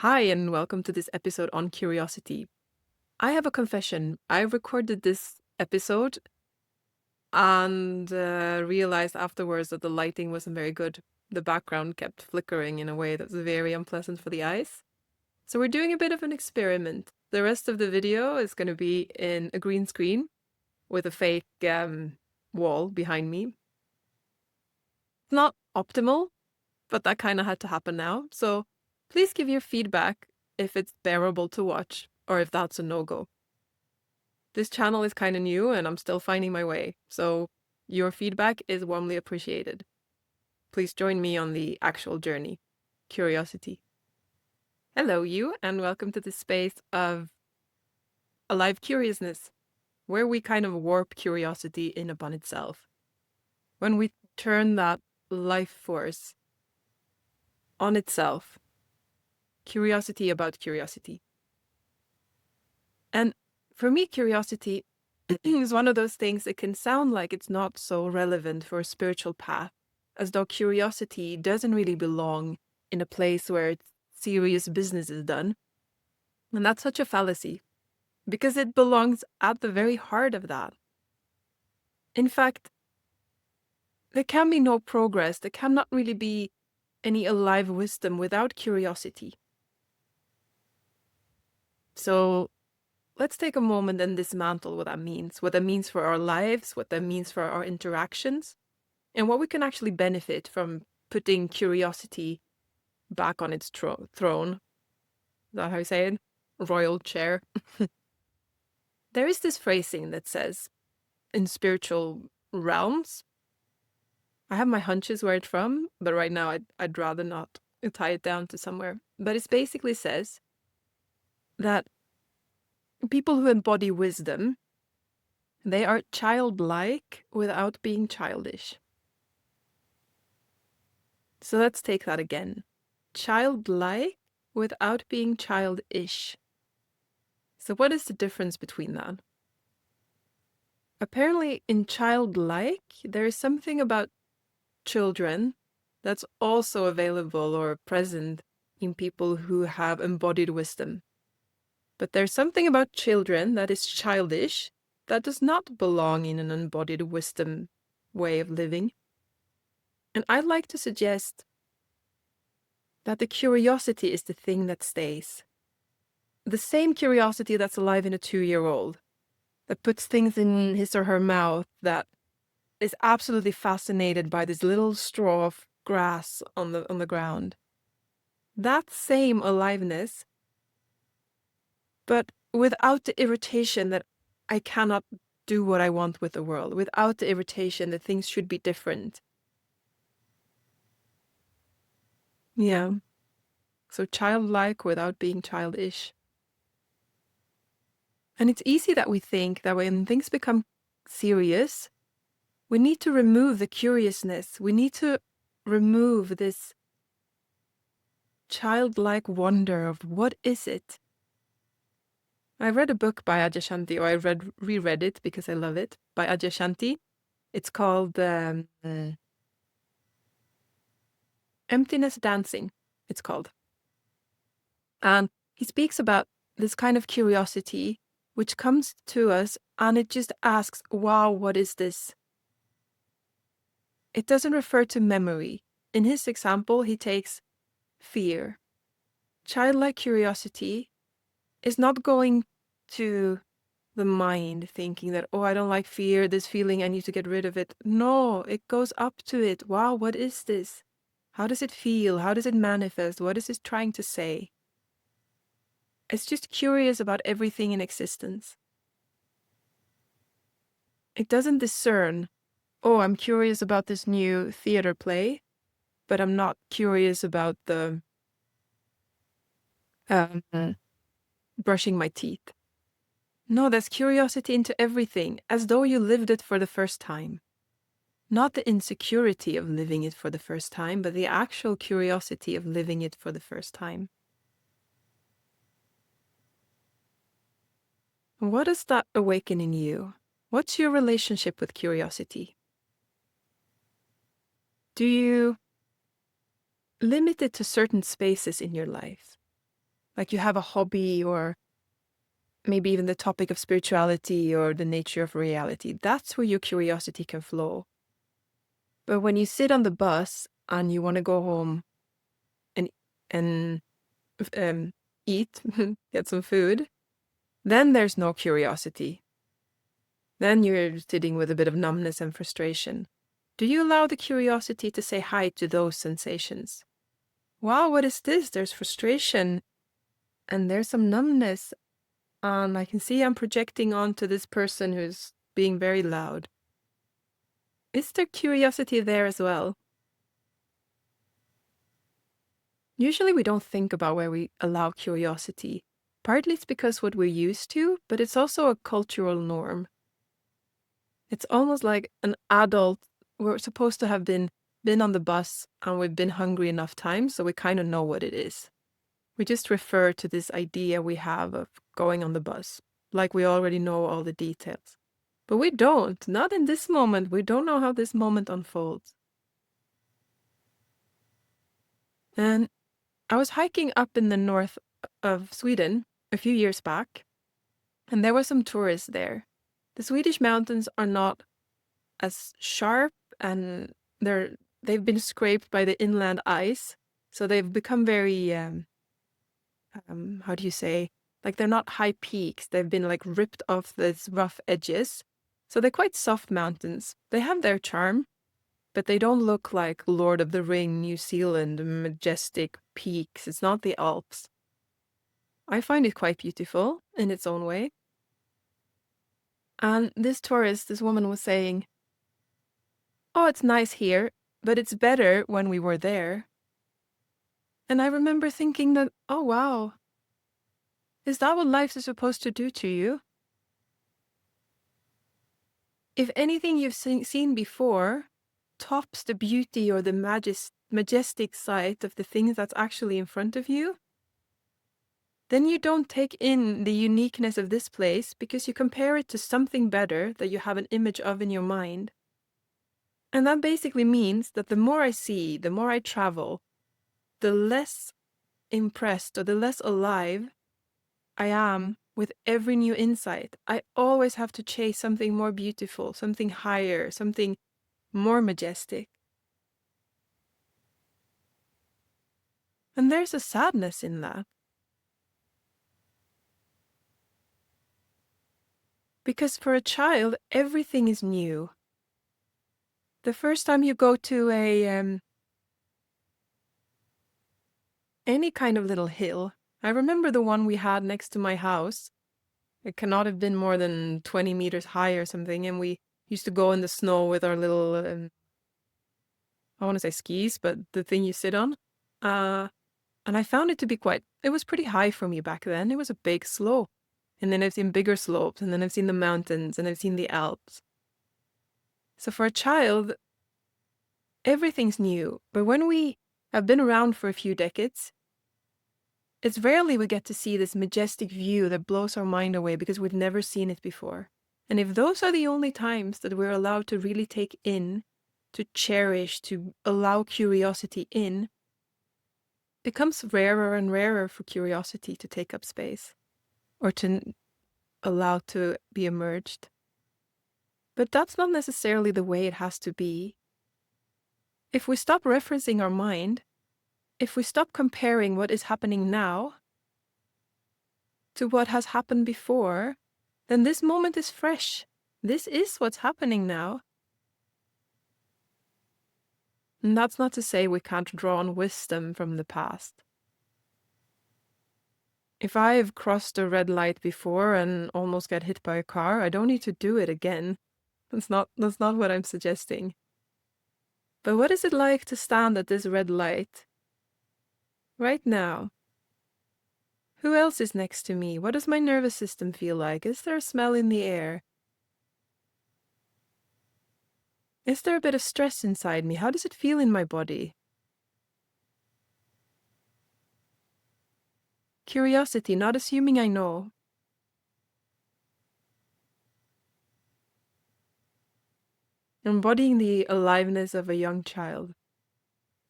Hi, and welcome to this episode on curiosity. I have a confession. I recorded this episode and realized afterwards that the lighting wasn't very good. The background kept flickering in a way that was very unpleasant for the eyes. So we're doing a bit of an experiment. The rest of the video is going to be in a green screen with a fake wall behind me. It's not optimal, but that kind of had to happen now. So please give your feedback if it's bearable to watch or if that's a no-go. This channel is kind of new and I'm still finding my way, so your feedback is warmly appreciated. Please join me on the actual journey. Curiosity. Hello, you, and welcome to the space of alive curiousness, where we kind of warp curiosity in upon itself. When we turn that life force on itself, curiosity about curiosity. And for me, curiosity is one of those things that can sound like it's not so relevant for a spiritual path, as though curiosity doesn't really belong in a place where serious business is done. And that's such a fallacy, because it belongs at the very heart of that. In fact, there can be no progress, there cannot really be any alive wisdom without curiosity. So let's take a moment and dismantle what that means for our lives, what that means for our interactions, and what we can actually benefit from putting curiosity back on its throne. Is that how you say it? Royal chair. There is this phrasing that says, in spiritual realms, I have my hunches where it's from, but right now I'd rather not tie it down to somewhere. But it basically says that people who embody wisdom, they are childlike without being childish. So let's take that again. Childlike without being childish. So what is the difference between that? Apparently in childlike, there is something about children that's also available or present in people who have embodied wisdom. But there's something about children that is childish that does not belong in an embodied wisdom way of living. And I'd like to suggest that the curiosity is the thing that stays. The same curiosity that's alive in a 2-year-old, that puts things in his or her mouth, that is absolutely fascinated by this little straw of grass on the ground. That same aliveness, but without the irritation that I cannot do what I want with the world, without the irritation that things should be different. Yeah. So childlike without being childish. And it's easy that we think that when things become serious, we need to remove the curiousness. We need to remove this childlike wonder of what is it? I read a book by Adyashanti, or I reread it because I love it, by Adyashanti. It's called Emptiness Dancing, it's called. And he speaks about this kind of curiosity which comes to us and it just asks, wow, what is this? It doesn't refer to memory. In his example, he takes fear. Childlike curiosity is not going to the mind thinking that, oh, I don't like fear, this feeling, I need to get rid of it. No, it goes up to it. Wow, what is this? How does it feel? How does it manifest? What is it trying to say? It's just curious about everything in existence. It doesn't discern, oh, I'm curious about this new theater play, but I'm not curious about the brushing my teeth. No, there's curiosity into everything, as though you lived it for the first time. Not the insecurity of living it for the first time, but the actual curiosity of living it for the first time. What does that awaken in you? What's your relationship with curiosity? Do you limit it to certain spaces in your life? like you have a hobby or maybe even the topic of spirituality or the nature of reality. That's where your curiosity can flow. But when you sit on the bus and you want to go home and and eat, get some food, then there's no curiosity. Then you're sitting with a bit of numbness and frustration. Do you allow the curiosity to say hi to those sensations? Wow, what is this? There's frustration and there's some numbness. And I can see I'm projecting onto this person who's being very loud. Is there curiosity there as well? Usually we don't think about where we allow curiosity. Partly it's because what we're used to, but it's also a cultural norm. It's almost like an adult. We're supposed to have been on the bus and we've been hungry enough times, so we kind of know what it is. We just refer to this idea we have of going on the bus, like we already know all the details. But we don't. Not in this moment. We don't know how this moment unfolds. And I was hiking up in the north of Sweden a few years back, and there were some tourists there. The Swedish mountains are not as sharp, and they've been scraped by the inland ice, so they've become very how do you say, like they're not high peaks. They've been like ripped off these rough edges, so they're quite soft mountains. They have their charm, but they don't look like Lord of the Ring, New Zealand, majestic peaks. It's not the Alps. I find it quite beautiful in its own way. And this tourist, this woman was saying, oh, it's nice here, but it's better when we were there. And I remember thinking that, oh, wow, is that what life is supposed to do to you? If anything you've seen before tops the beauty or the majestic sight of the things that's actually in front of you, then you don't take in the uniqueness of this place because you compare it to something better that you have an image of in your mind. And that basically means that the more I see, the more I travel, the less impressed or the less alive I am with every new insight. I always have to chase something more beautiful, something higher, something more majestic. And there's a sadness in that. Because for a child, everything is new. The first time you go to any kind of little hill, I remember the one we had next to my house. It cannot have been more than 20 meters high or something, and we used to go in the snow with our little, I want to say skis, but the thing you sit on. And I found it to be it was pretty high for me back then. It was a big slope. And then I've seen bigger slopes, and then I've seen the mountains, and I've seen the Alps. So for a child, everything's new. But when we have been around for a few decades, it's rarely we get to see this majestic view that blows our mind away because we've never seen it before. And if those are the only times that we're allowed to really take in, to cherish, to allow curiosity in, it becomes rarer and rarer for curiosity to take up space or to allow to be emerged. But that's not necessarily the way it has to be. If we stop referencing our mind, if we stop comparing what is happening now to what has happened before, then this moment is fresh. This is what's happening now. And that's not to say we can't draw on wisdom from the past. If I've crossed a red light before and almost got hit by a car, I don't need to do it again. That's not what I'm suggesting. But what is it like to stand at this red light right now? Who else is next to me? What does my nervous system feel like? Is there a smell in the air? Is there a bit of stress inside me? How does it feel in my body? Curiosity, not assuming I know. Embodying the aliveness of a young child,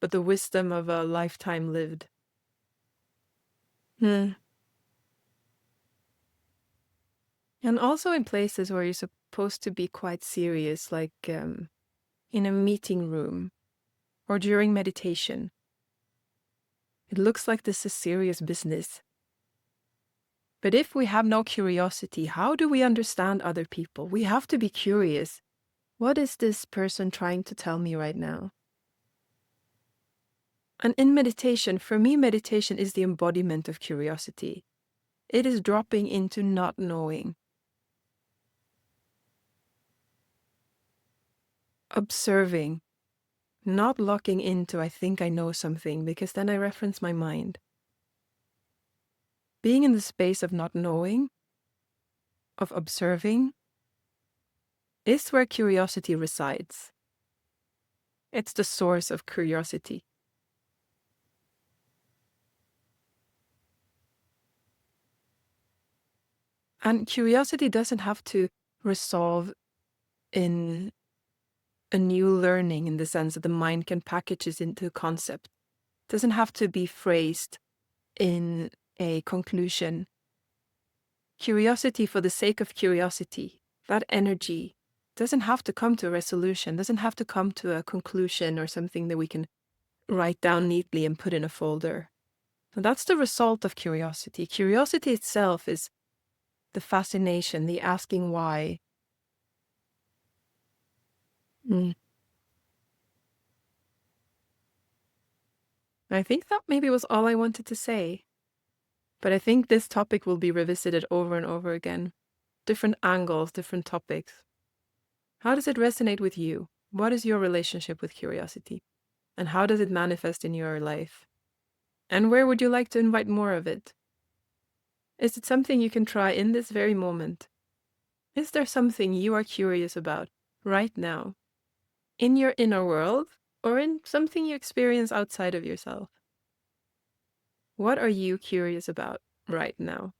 but the wisdom of a lifetime lived. Hmm. And also in places where you're supposed to be quite serious, like in a meeting room or during meditation. It looks like this is serious business. But if we have no curiosity, how do we understand other people? We have to be curious. What is this person trying to tell me right now? And in meditation, for me, meditation is the embodiment of curiosity. It is dropping into not knowing, observing, not locking into, I think I know something, because then I reference my mind. Being in the space of not knowing, of observing, is where curiosity resides. It's the source of curiosity. And curiosity doesn't have to resolve in a new learning in the sense that the mind can package it into a concept. It doesn't have to be phrased in a conclusion. Curiosity for the sake of curiosity, that energy doesn't have to come to a resolution, doesn't have to come to a conclusion or something that we can write down neatly and put in a folder. So that's the result of curiosity. Curiosity itself is the fascination, the asking why. Mm. I think that maybe was all I wanted to say. But I think this topic will be revisited over and over again. Different angles, different topics. How does it resonate with you? What is your relationship with curiosity? And how does it manifest in your life? And where would you like to invite more of it? Is it something you can try in this very moment? Is there something you are curious about right now? In your inner world or in something you experience outside of yourself? What are you curious about right now?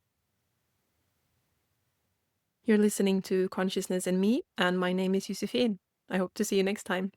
You're listening to Consciousness and Me, and my name is Josefin. I hope to see you next time.